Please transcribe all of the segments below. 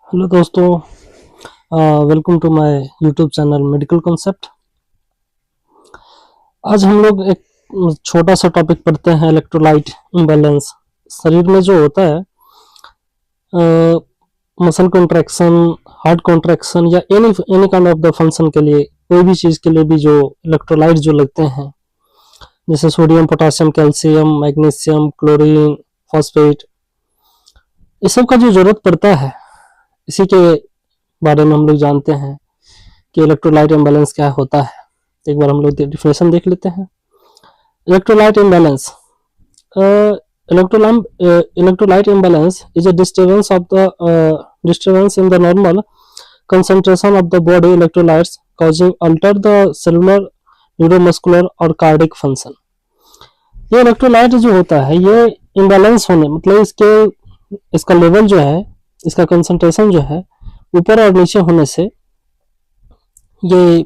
Hello दोस्तों, welcome to my YouTube channel medical concept. आज हम लोग एक छोटा सा टॉपिक पढ़ते हैं, इलेक्ट्रोलाइट इम्बैलेंस। शरीर में जो होता है मसल कॉन्ट्रैक्शन, हार्ट कॉन्ट्रैक्शन या any any kind of the function के लिए, कोई भी चीज़ के लिए भी जो इलेक्ट्रोलाइट जो लगते हैं, जैसे sodium, potassium, calcium, magnesium, chlorine, phosphate, इस सब का जो ज़रूरत पड़ता है, इसी के बारे में हम लोग जानते हैं कि इलेक्ट्रोलाइट इम्बैलेंस क्या होता है। एक बार हम लोग डिफिनेशन देख लेते हैं। Electrolyte imbalance, electrolyte imbalance is a disturbance in the normal concentration of the body electrolytes causing alter the cellular, neuromuscular और cardiac function। ये इलेक्ट्रोलाइट जो होता है, ये इम्बैलेंस होने मतलब इसका लेवल जो है, इसका कंसंट्रेशन जो है ऊपर और नीचे होने से ये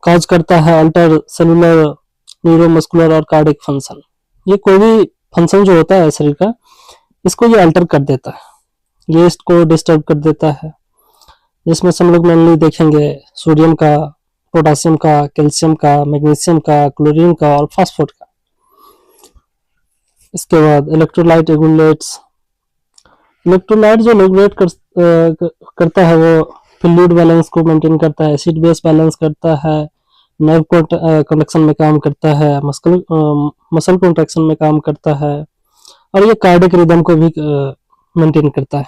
कॉज करता है अल्टर सेलुलर, न्यूरोमस्कुलर और कार्डिक फंक्शन। ये कोई भी फंक्शन जो होता है शरीर का, इसको ये अल्टर कर देता है, ये इसको डिस्टर्ब कर देता है। जिसमें से हम लोग मेनली देखेंगे सोडियम का, पोटासियम का, कैल्शियम का, मैग्नीशियम का, क्लोरीन का और फास्फोट का। इसके बाद इलेक्ट्रोलाइट रेगुलेट्स, इलेक्ट्रोलाइट जो रेगुलेट करता है वो फ्लूइड बैलेंस को मेंटेन करता है, एसिड बेस बैलेंस करता है, नर्व कंडक्शन में काम करता है, मसल कॉन्ट्रैक्शन में काम करता है और ये कार्डियक रिदम को भी मेंटेन करता है।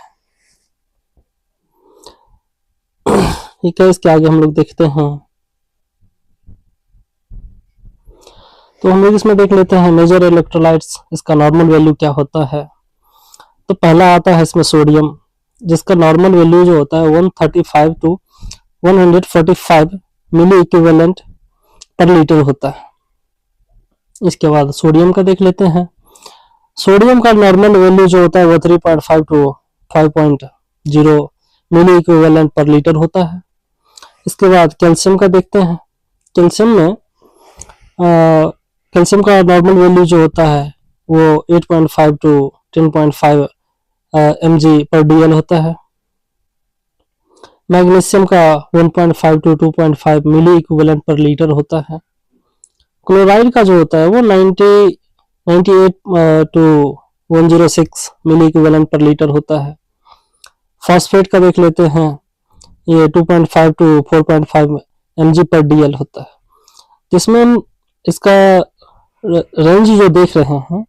ठीक है, इसके आगे हम लोग देखते हैं। तो हम लोग इसमें देख लेते हैं मेजर इलेक्ट्रोलाइट्स, इसका नॉर्मल वैल्यू क्या होता है। तो पहला आता है इसमें सोडियम, जिसका नॉर्मल वैल्यू जो होता है 135 to 145 milliequivalent per litre होता है। इसके बाद सोडियम का देख लेते हैं। सोडियम का नॉर्मल वैल्यू जो होता है वो 3.5 to 5.0 milliequivalent per litre होता है। इसके बाद कैल्शियम का देखते हैं। कैल्शियम में कैल्शियम का नॉर्मल वैल्यू जो होता है वो 8.5 टू 10.5 mg पर dl होता है। मैग्नीशियम का 1.5 to 2.5 milliequivalent per litre होता है। क्लोराइड का जो होता है वो 98 to 106 milliequivalent per litre होता है। फॉस्फेट का देख लेते हैं, ये 2.5 टू 4.5 mg पर dl होता है। जिसमें हम इसका रेंज जो देख रहे हैं,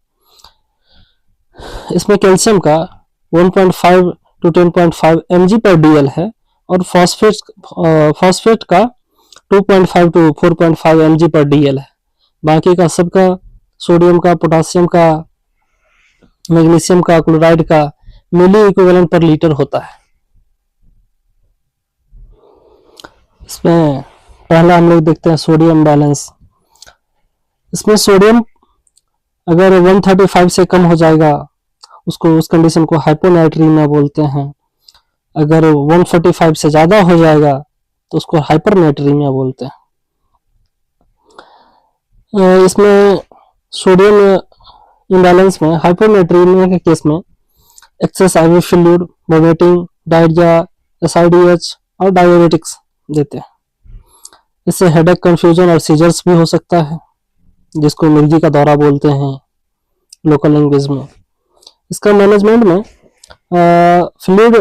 इसमें कैल्शियम का 1.5 टू 10.5 mg पर dl है और फॉस्फेट का 2.5 टू 4.5 mg पर dl है। बाकी का सबका सोडियम का, पोटासियम का, मैग्नीशियम का, क्लोराइड का मिली इक्विवेलेंट पर लीटर होता है। इसमें पहला हम लोग देखते हैं सोडियम बैलेंस। इसमें सोडियम अगर 135 से कम हो जाएगा, उसको उस कंडीशन को हाइपोनाइट्रीमिया बोलते हैं। अगर 145 से ज़्यादा हो जाएगा तो उसको हाइपरनाइट्रीमिया बोलते हैं। इसमें सोडियम इम्बैलेंस में, हाइपोनाइट्रीमिया के केस में excess IV fluid, vomiting, diarrhoea, SIDH और डाययूरेटिक्स देते हैं। इससे हेडेक, कंफ्यूजन और सीजर्स भी हो सकता है, जिसको मिर्गी का दौरा बोलते हैं लोकल लैंग्वेज में। इसका मैनेजमेंट में fluid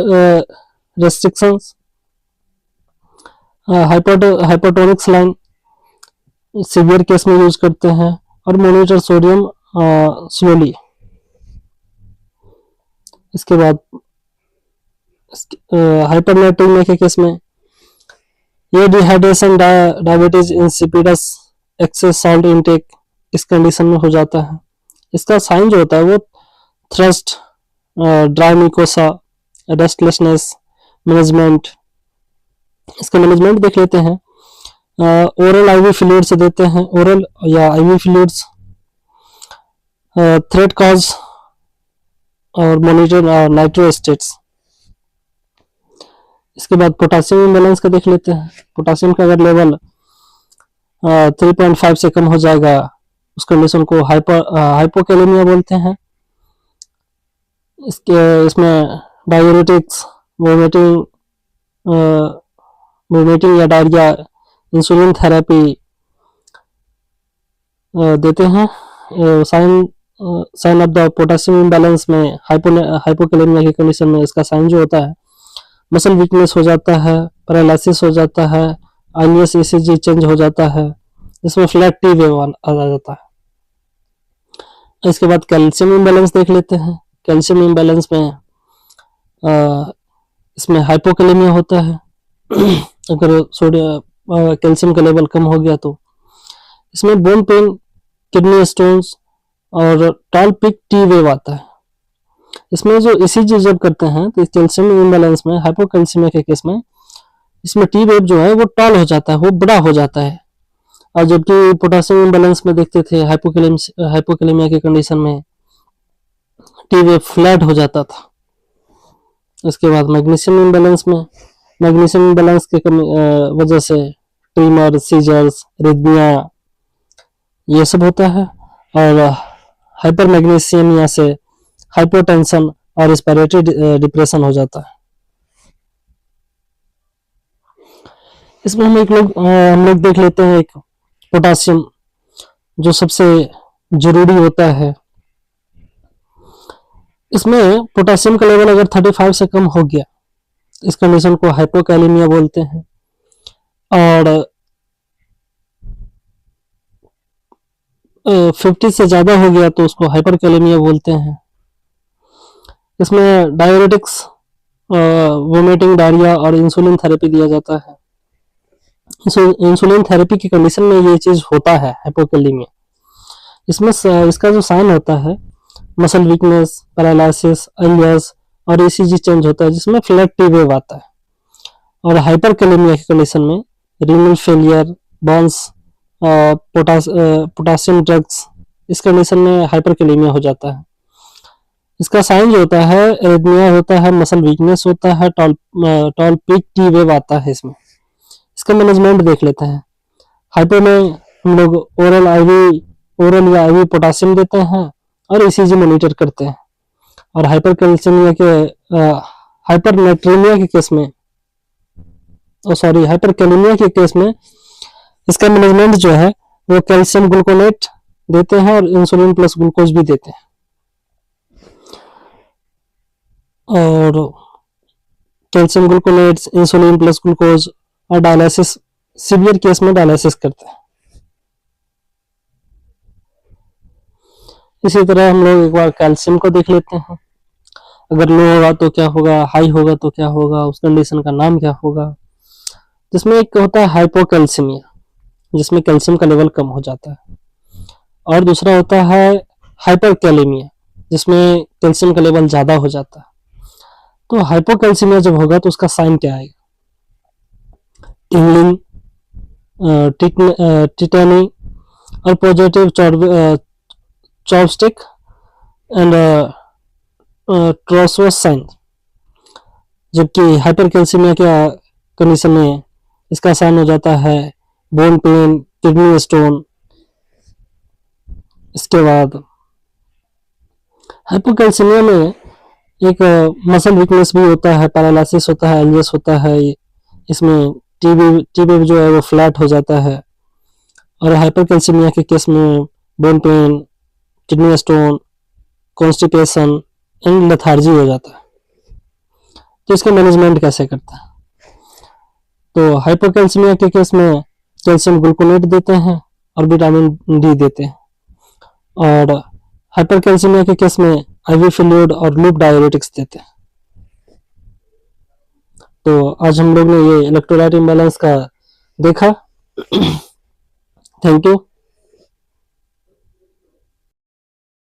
restrictions, hypotonic saline severe case में यूज करते हैं और मॉनिटर सोडियम स्लोली। इसके बाद हाइपरनाइट्रीमिया के केस में ये dehydration, diabetes insipidus, excess salt intake इस कंडीशन में हो जाता है। इसका साइन जो होता है वो thrust, dry mucosa, restlessness, management. इसका मैनेजमेंट देख लेते हैं। ओरल आईवी फ्लूइड्स देते हैं, ओरल या आईवी फ्लूइड्स, थ्रेड कॉज और मॉनिटर नाइट्रोस्टेट्स। इसके बाद पोटासियम इम्बैलेंस का देख लेते हैं। पोटासियम का अगर लेवल 3.5 से कम हो जाएगा, उस कंडीशन को हाइपोकैलेमिया बोलते हैं। इसमें डाययूरेटिक्स, वोमिटिंग वोमिटिंग या डायरिया, इंसुलिन थेरेपी देते हैं। Sign of the potassium imbalance में हाइपोकैलेमिया की कंडीशन में इसका साइन जो होता है, मसल वीकनेस हो जाता है, पैरालिसिस हो जाता है, आईएस ईसीजी चेंज हो जाता है, इसमें फ्लैट टी वेव आ जाता है। इसके बाद कैल्शियम इम्बैलेंस देख लेते हैं। कैल्शियम इम्बैलेंस में इसमें हाइपोकैलेमिया होता है। अगर कैल्शियम का लेवल कम हो गया तो इसमें बोन पेन, किडनी स्टोन्स और टॉल पिक टी वेव आता है। इसमें जो ईसीजी जब करते हैं तो कैल्शियम इम्बैलेंस में, हाइपोकैल्सीमिया के केस में, इसमें टी वेव जो है वो टॉल हो जाता है, वो बड़ा हो जाता है। और जबकि पोटेशियम इम्बैलेंस में देखते थे हाइपोकैलेमिया की कंडीशन में टी वेव फ्लैट हो जाता था। उसके बाद मैग्नीशियम इम्बैलेंस में, मैग्नीशियम इम्बैलेंस के वजह से ट्रीमर, सीजर्स, रिदमिया ये सब होता है। और हाइपर मैग्नीशियमिया से हाइपोटेंशन और रेस्पिरेटरी डिप्रेशन हो जाता है। इसमें हम लोग देख लेते हैं एक पोटासियम जो सबसे जरूरी होता है। इसमें पोटासियम का लेवल अगर 35 से कम हो गया, इस कंडीशन को हाइपोकैलेमिया बोलते हैं। और 50 से ज्यादा हो गया तो उसको हाइपरकैलेमिया बोलते हैं। इसमें डायरेटिक्स, वोमिटिंग, डायरिया और इंसुलिन थेरेपी दिया जाता है। इंसुलिन थेरेपी की कंडीशन में ये चीज होता है हाइपोकैलेमिया। इसमें इसका जो साइन होता है, मसल वीकनेस, पैरालिसिस, आईएस और ईसीजी चेंज होता है, जिसमें फ्लैट टी वेव आता है। और हाइपरकैलेमिया की कंडीशन में renal failure, Burns, potassium drugs, इस कंडीशन में हाइपरकैलेमिया हो जाता है। इसका साइन जो होता है, एरिथमिया होता है, मसल वीकनेस होता है, टॉल पिक टी वेव आता है। इसका मैनेजमेंट देख लेते हैं। हाइपो में हम लोग ओरल या आईवी पोटासियम देते हैं और ईसीजी मॉनिटर करते हैं। और हाइपरकैल्सीमिया के हाइपरनेट्रीमिया के केस में, हाइपरकैलेमिया के केस में इसका मैनेजमेंट जो है वो कैल्शियम ग्लूकोनेट देते हैं और इंसुलिन प्लस ग्लूकोज भी देते हैं। और calcium gluconate, insulin plus glucose और डायलिसिस, सीवियर केस में डायलिसिस करते हैं। इसी तरह हम लोग एक बार कैल्शियम को देख लेते हैं। अगर लो होगा तो क्या होगा, हाई होगा तो क्या होगा, उस कंडीशन का नाम क्या होगा। जिसमें एक होता है हाइपोकैल्सीमिया, जिसमें कैल्शियम का लेवल कम हो जाता है। और दूसरा होता है हाइपरकैलेमिया, जिसमें कैल्शियम का लेवल ज्यादा हो जाता है। तो हाइपोकैल्सीमिया जब होगा तो उसका साइन क्या आएगा? टिंगलिंग, टिटेनी और पॉजिटिव चॉपस्टिक एंड ट्रोसोस साइन। जबकि हाइपरकैल्सीमिया के कंडीशन में इसका साइन हो जाता है बोन पेन, किडनी स्टोन। इसके बाद हाइपोकैल्सीमिया में एक मसल वीकनेस भी होता है, पैरालिसिस होता है, एलियस होता है। इसमें टीबी जो है वो फ्लैट हो जाता है। और हाइपरकैल्सीमिया के केस में bone pen, kidney stone, constipation and lethargy हो जाता है। तो इसका मैनेजमेंट कैसे करता है? तो हाइपोकैल्सीमिया के केस में कैल्शियम ग्लूकोनेट देते हैं और विटामिन डी देते हैं। और हाइपरकैल्सीमिया के केस में आईवी फ्लूइड और लूप डायरेटिक्स देते हैं। तो आज हम लोग ने ये इलेक्ट्रोलाइट इम्बैलेंस का देखा। Thank you.